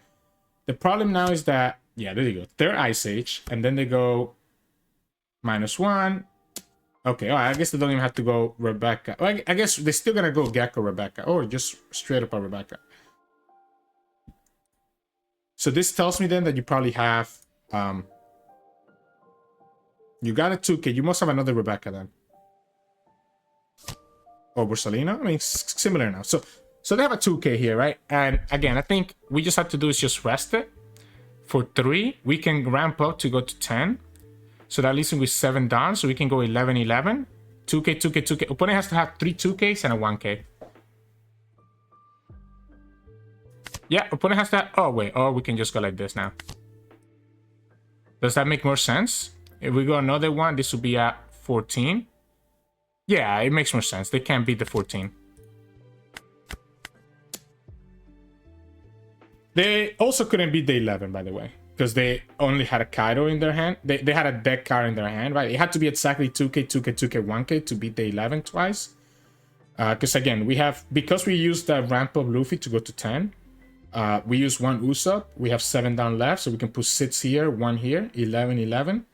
the problem now is that, yeah, there you go. 3rd Ice Age, and then they go -1. Okay, oh, I guess they don't even have to go Rebecca. Well, I guess they're still gonna go Gecko Rebecca, or just straight up a Rebecca. So this tells me then that you probably have, you got a 2K. You must have another Rebecca then. Or Borsalino? I mean, similar now. So they have a 2K here, right? And again, I think we just have to do is just rest it. For 3, we can ramp up to go to 10. So that leaves me with 7 down. So we can go 11, 11. 2K, 2K, 2K. Opponent has to have 3 2Ks and a 1K. Yeah, opponent has that. Oh, wait. Oh, we can just go like this now. Does that make more sense? If we go another one, this would be at 14. Yeah, it makes more sense. They can't beat the 14. They also couldn't beat the 11, by the way, because they only had a Kaido in their hand. They had a deck card in their hand, right? It had to be exactly 2k, 2k, 2k, 1k to beat the 11 twice. Because again, because we used the ramp up Luffy to go to 10, we use 1 Usopp. We have 7 down left, so we can put 6 here, 1 here, 11, 11.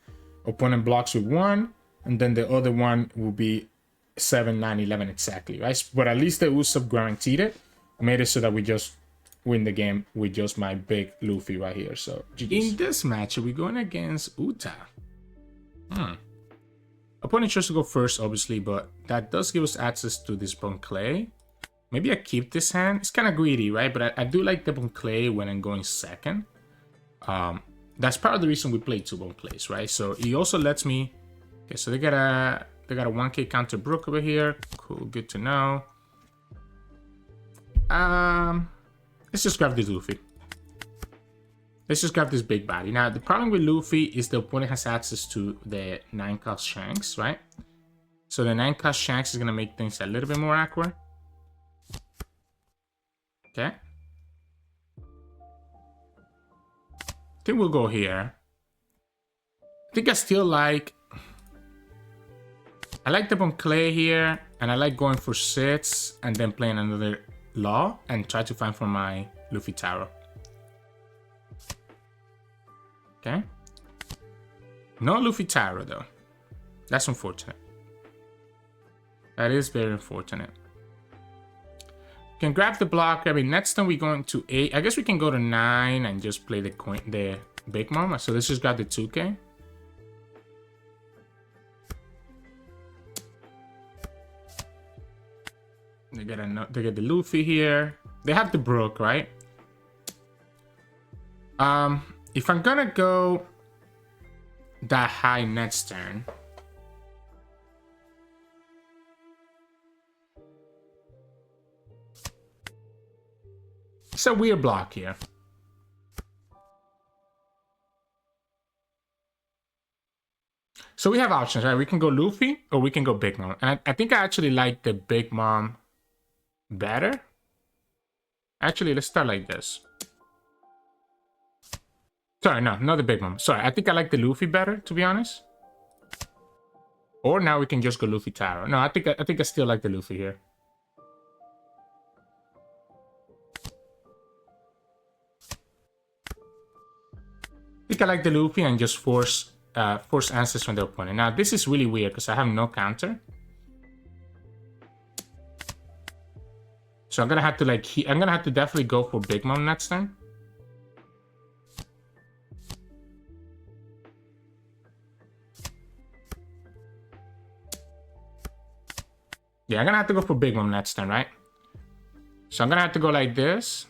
Opponent blocks with 1, and then the other one will be 7, 9, 11 exactly, right? But at least the Usopp guaranteed it. Made it so that we just win the game with just my big Luffy right here. So GG's. In this match, we're going against Uta. Opponent chose to go first, obviously, but that does give us access to this Bon Clay. Maybe I keep this hand. It's kind of greedy, right? But I do like the Bon Clay when I'm going second. That's part of the reason we play 2 Bon Clays, right? So he also lets me... Okay, so they got a 1k counter Brook over here. Cool, good to know. Let's just grab this Luffy. Let's just grab this big body. Now, the problem with Luffy is the opponent has access to the 9-cost Shanks, right? So the 9-cost Shanks is going to make things a little bit more awkward. Okay. I think we'll go here. I think I still like... I like the Bon Clay here, and I like going for 6 and then playing another Law and try to find for my Luffy Taro. Okay. No Luffy Taro though. That's unfortunate. That is very unfortunate. Can grab the block. I mean, next time we're going to 8. I guess we can go to 9 and just play the Big Mom. So let's just grab the 2k. They get the Luffy here. They have the Brook, right? If I'm gonna go that high next turn, it's a weird block here. So we have options, right? We can go Luffy or we can go Big Mom. And I think I actually like the Big Mom better. Actually, let's start like this. Sorry, no, not the Big Mom. Sorry, I think I like the Luffy better, to be honest. Or now we can just go Luffy Taro. No, I think I still like the Luffy here. I think I like the Luffy and just force answers from the opponent. Now this is really weird because I have no counter. So I'm gonna have to definitely go for Big Mom next turn. Yeah, I'm gonna have to go for Big Mom next turn, right? So I'm gonna have to go like this.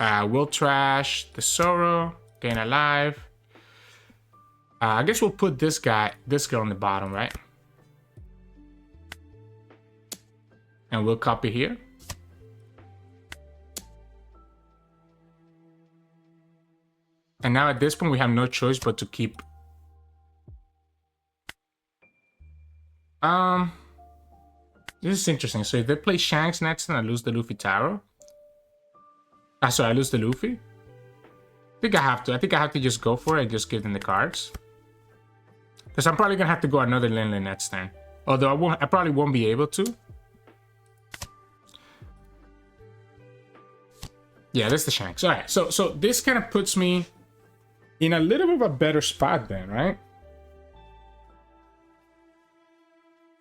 We'll trash the Zoro, gain alive. I guess we'll put this girl on the bottom, right? And we'll copy here. And now at this point, we have no choice but to keep... This is interesting. So if they play Shanks next and I lose the Luffy Taro. Sorry, I lose the Luffy. I think I have to just go for it and just give them the cards. Because I'm probably gonna have to go another Linlin next turn. Although I probably won't be able to. Yeah, that's the Shanks. Alright, so this kind of puts me in a little bit of a better spot then, right?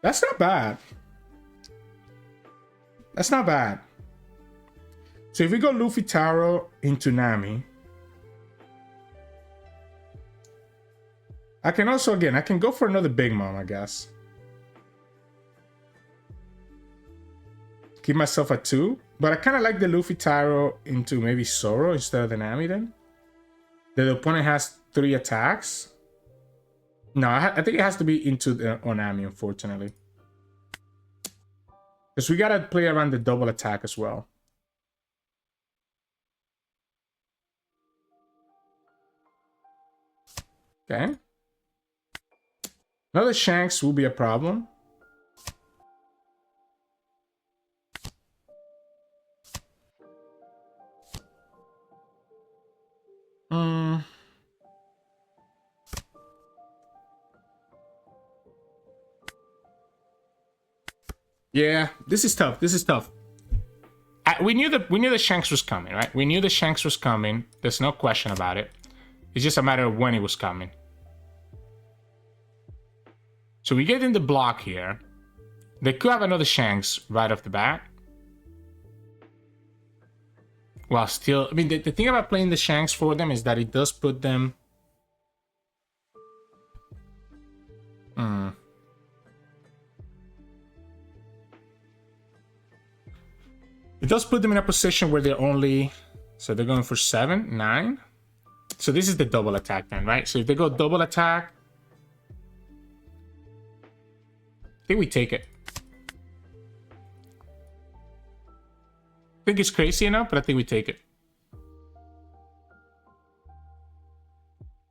That's not bad. That's not bad. So if we go Luffy Taro into Nami, I can also, again, I can go for another Big Mom, I guess. Keep myself at 2. But I kind of like the Luffy Taro into maybe Zoro instead of the Nami then. The opponent has 3 attacks. No, I think it has to be into the Onami, unfortunately. Because we gotta play around the double attack as well. Okay. Another Shanks will be a problem. Yeah, this is tough. This is tough. We knew the Shanks was coming, right? We knew the Shanks was coming. There's no question about it. It's just a matter of when it was coming. So we get in the block here. They could have another Shanks right off the bat. While still, I mean, the thing about playing the Shanks for them is that it does put them... It does put them in a position where they're only... So they're going for 7, 9. So this is the double attack then, right? So if they go double attack... I think we take it. I think it's crazy enough, but I think we take it.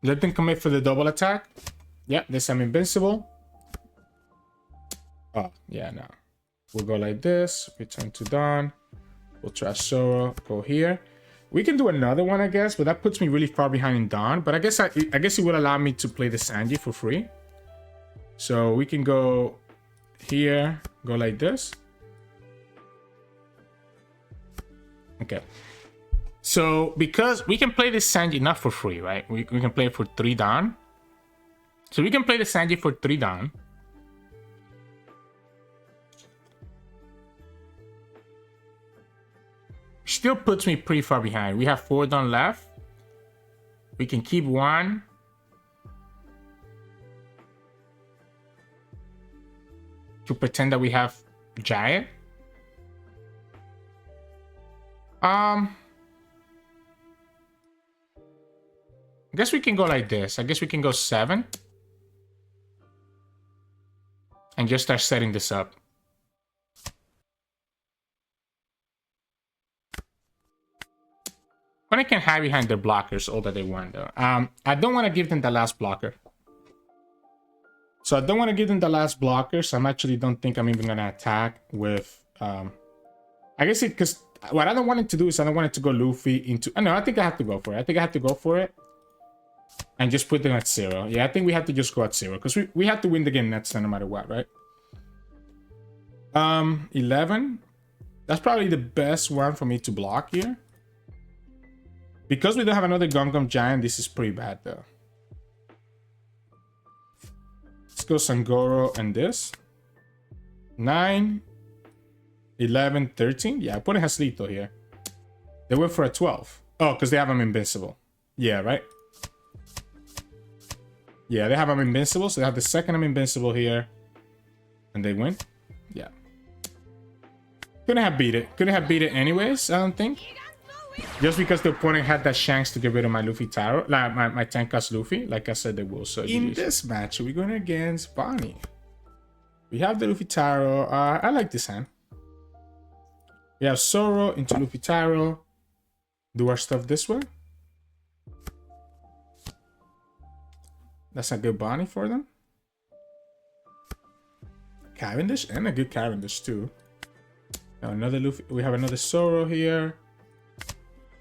Let them commit for the double attack. Yeah, this I'm invincible. Oh, yeah, no. We'll go like this. Return to Dawn. We'll try Soro. Go here. We can do another one, I guess, but that puts me really far behind in Dawn. But I guess it would allow me to play the Sanji for free. So we can go here. Go like this. Okay. So because we can play this Sanji not for free, right? We can play it for 3 Dawn. So we can play the Sanji for 3 Dawn. Still puts me pretty far behind. We have 4 Dawn left. We can keep 1. To pretend that we have Giant. I guess we can go like this. I guess we can go 7. And just start setting this up. But I can hide behind their blockers all that they want though. I don't want to give them the last blocker. So I don't want to give them the last blocker. So I actually don't think I'm even going to attack with... I guess it... Because what I don't want it to do is I don't want it to go Luffy into... Oh, no, I think I have to go for it. I think I have to go for it. And just put them at 0. Yeah, I think we have to just go at 0. Because we have to win the game next time no matter what, right? 11. That's probably the best one for me to block here. Because we don't have another Gum Gum Giant, this is pretty bad though. Let's go Sangoro and this. 9, 11, 13. Yeah, I put a Haslito here. They went for a 12. Oh, because they have him invincible. Yeah, right? Yeah, they have him invincible, so they have the second invincible here. And they win. Yeah. Couldn't have beat it. Couldn't have beat it anyways, I don't think. Just because the opponent had that chance to get rid of my Luffy Taro, like my Tenka's Luffy, like I said they will. So in this match, we're going against Bonney. We have the Luffy Taro. I like this hand. We have Zoro into Luffy Taro. Do our stuff this way. That's a good Bonney for them. Cavendish and a good Cavendish too. Now another Luffy. We have another Zoro here.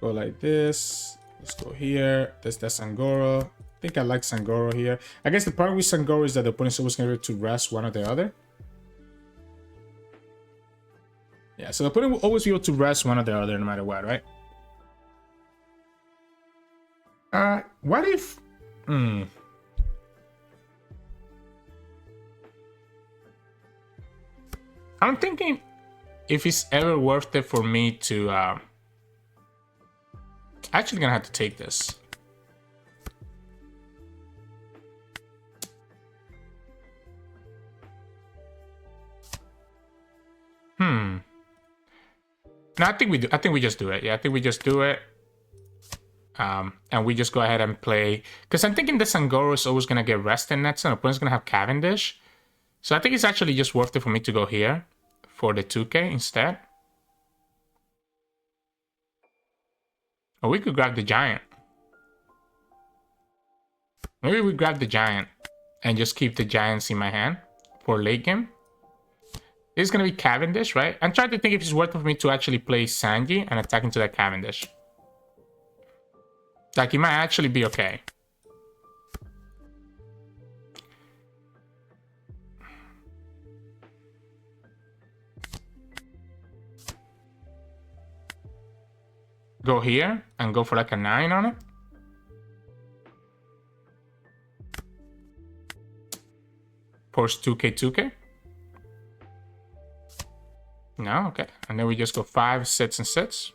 Go like this. Let's go here. That's Sangoro. I think I like Sangoro here. I guess the problem with Sangoro is that the opponent's always going to be able to rest one or the other. Yeah, so the opponent will always be able to rest one or the other no matter what, right? What if... I'm thinking if it's ever worth it for me to... Actually gonna have to take this. No, I think we do. I think we just do it. Yeah, I think we just do it. And we just go ahead and play. Because I'm thinking the Sangoro is always gonna get rested next, and the opponent's gonna have Cavendish. So I think it's actually just worth it for me to go here for the 2K instead. Or we could grab the giant. Maybe we grab the giant and just keep the giants in my hand for late game. This is going to be Cavendish, right? I'm trying to think if it's worth it for me to actually play Sanji and attack into that Cavendish. Like, it might actually be okay. Go here and go for like a 9 on it. Force 2K, 2K. No, okay. And then we just go 5, sits, and sits.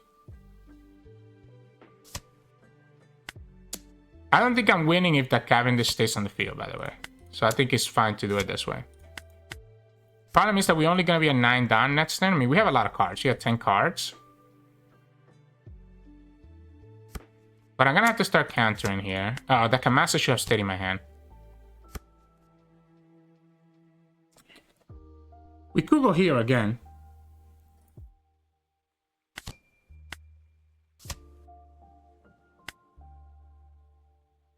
I don't think I'm winning if that Cavendish stays on the field, by the way. So I think it's fine to do it this way. Problem is that we're only going to be a 9 down next turn. I mean, we have a lot of cards. We have 10 cards. But I'm going to have to start countering here. Oh, the Kamazo should have stayed in my hand. We could go here again.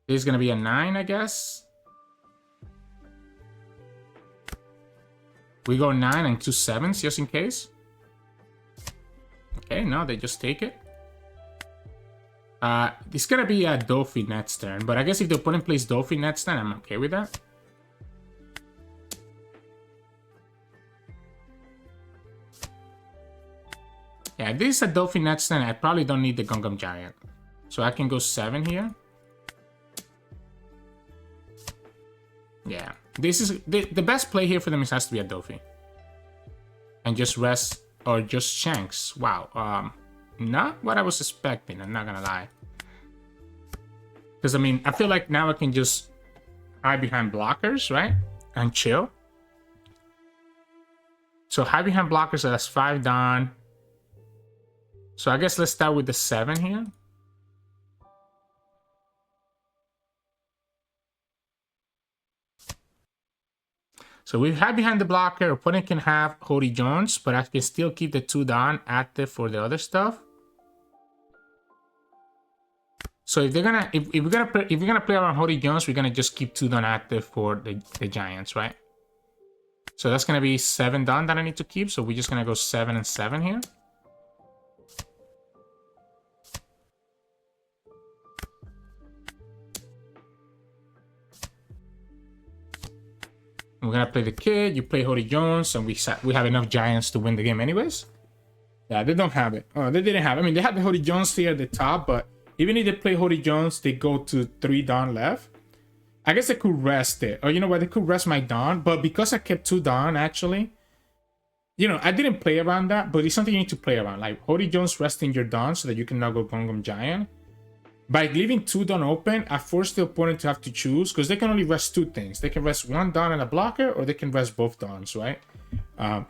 This is going to be a 9, I guess. We go 9 and 2 7s just in case. Okay, no, they just take it. It's going to be a Doffy next turn. But I guess if the opponent plays Doffy next turn, I'm okay with that. Yeah, if this is a Doffy next turn, I probably don't need the Gungam Giant. So I can go 7 here. Yeah, this is the best play here for them has to be a Doffy. And just rest or just Shanks. Wow, not what I was expecting, I'm not gonna lie. Because I mean, I feel like now I can just hide behind blockers, right? And chill. So hide behind blockers, so that's 5 down. So I guess let's start with the 7 here. So we have behind the blocker, opponent can have Hody Jones, but I can still keep the 2 down active for the other stuff. So if they're gonna if we're gonna play around Hody Jones, we're gonna just keep 2 down active for the Giants, right? So that's gonna be 7 down that I need to keep. So we're just gonna go 7 and 7 here. We're gonna play the kid, you play Hody Jones, and we have enough Giants to win the game anyways. Yeah, they don't have it. Oh, they didn't have it. I mean, they had the Hody Jones here at the top, but even if they play Hody Jones, they go to 3 down left. I guess they could rest it. Or you know what, they could rest my Dawn, but because I kept 2 down, actually, you know, I didn't play around that, but it's something you need to play around. Like, Hody Jones resting your Dawn so that you can now go Gungam Giant. By leaving 2 down open, I force the opponent to have to choose, because they can only rest 2 things. They can rest 1 down and a blocker, or they can rest both dawns, right?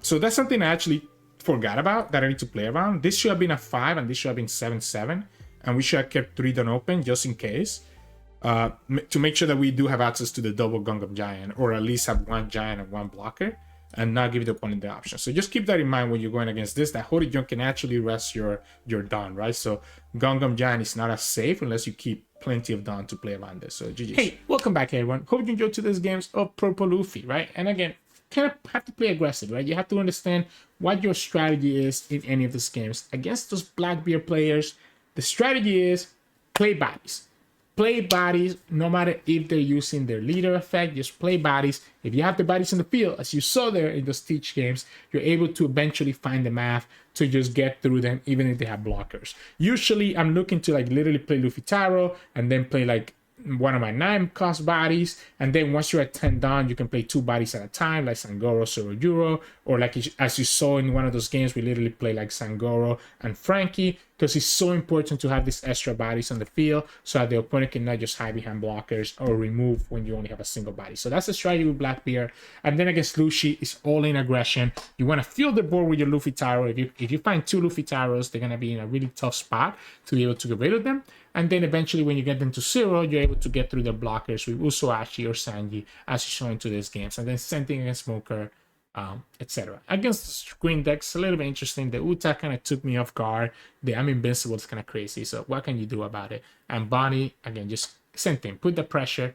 So that's something I actually forgot about that I need to play around. This should have been a 5, and this should have been 7-7. And we should have kept 3 down open, just in case. To make sure that we do have access to the double Gungam Giant, or at least have 1 Giant and 1 blocker, and not give the opponent the option. So just keep that in mind when you're going against this, that Hody Jones can actually rest your Dawn, right? So Gungam Giant is not as safe unless you keep plenty of Dawn to play around this. So GG. Hey, welcome back everyone. Hope you enjoyed today's games of Purple Luffy, right? And again, kind of have to play aggressive, right? You have to understand what your strategy is in any of these games. Against those Blackbeard players, the strategy is play bodies. Play bodies, no matter if they're using their leader effect, just play bodies. If you have the bodies in the field, as you saw there in those teach games, you're able to eventually find the math to just get through them, even if they have blockers. Usually, I'm looking to like literally play Luffy Taro and then play like one of my 9 cost bodies, and then once you're at 10 down, you can play 2 bodies at a time, like Sangoro, Sorojuro, or like as you saw in one of those games, we literally play like Sangoro and Frankie, because it's so important to have these extra bodies on the field so that the opponent can not just hide behind blockers or remove when you only have a single body. So that's the strategy with Blackbeard. And then against Lucci, it's all in aggression. You want to fill the board with your Luffy Taro. If you find 2 Luffy Taros, they're going to be in a really tough spot to be able to get rid of them. And then eventually when you get them to 0, you're able to get through the blockers with Usoashi or Sanji, as you show into these games. And then same thing against Smoker. etc. Against the screen decks, a little bit interesting. The Uta kind of took me off guard. The I'm invincible is kind of crazy. So what can you do about it? And Bonney, again, just same thing. Put the pressure,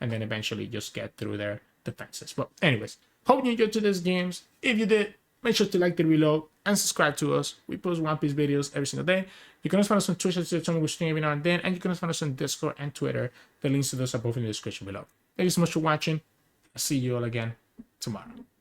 and then eventually just get through their defenses. But anyways, hope you enjoyed today's games. If you did, make sure to like the reload and subscribe to us. We post One Piece videos every single day. You can also find us on Twitch at Sirturmund, we stream every now and then, and you can also find us on Discord and Twitter. The links to those are both in the description below. Thank you so much for watching. I'll see you all again tomorrow.